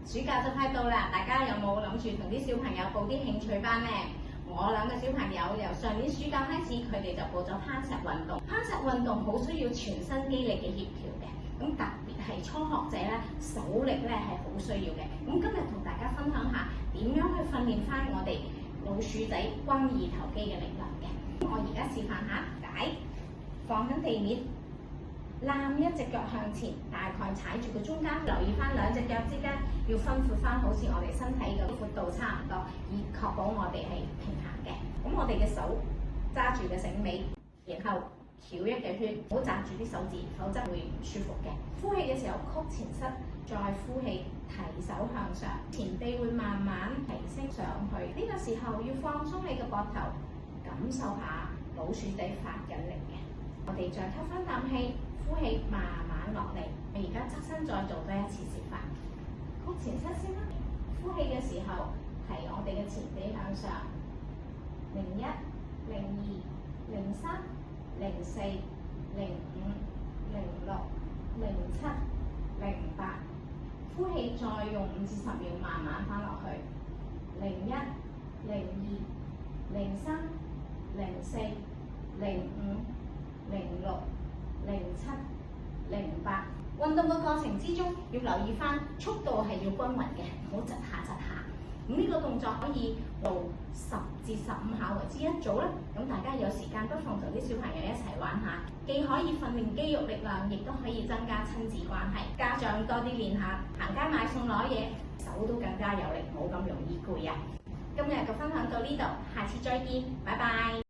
暑假就快到啦，大家有冇諗住同啲小朋友報啲興趣班呢？我兩個小朋友由上年暑假開始，佢哋就報咗攀石運動。攀石運動好需要全身肌力嘅協調嘅，咁特別係初學者咧，手力咧係好需要嘅。咁今日同大家分享下點樣去訓練翻我哋老鼠仔肱二頭肌嘅力量嘅。我而家示範下解，放緊地面。攬一隻腳向前，大概踩住個中間，留意翻兩隻腳之間要分闊翻，好似我哋身體嘅闊度差唔多，以確保我哋係平衡嘅。咁我哋嘅手揸住嘅繩尾，然後繞一個圈，唔好紮住啲手指，否則會唔舒服嘅。呼氣嘅時候曲前膝，再呼氣提手向上，前臂會慢慢提升上去。呢個時候要放鬆你嘅膊頭，感受下老鼠仔發緊力嘅。我哋再吸翻啖氣，呼氣慢慢落嚟。我而家側身再做多一次示範，曲前膝先啦。呼氣嘅時候，提我哋嘅前臂向上，01、02、03、04、05、06、07、08。呼氣再用5至10秒慢慢翻落去，01、02、03、04、05、06、07、08。運動嘅過程之中，要留意翻速度係要均勻嘅，唔好窒下窒下。咁呢個動作可以做10至15下為之一組啦。咁大家有時間不妨同啲小朋友一齊玩下，既可以訓練肌肉力量，亦都可以增加親子關係。家長多啲練下，行街買餸攞嘢，手都更加有力，冇咁容易攰啊！今日嘅分享到呢度，下次再見，拜拜。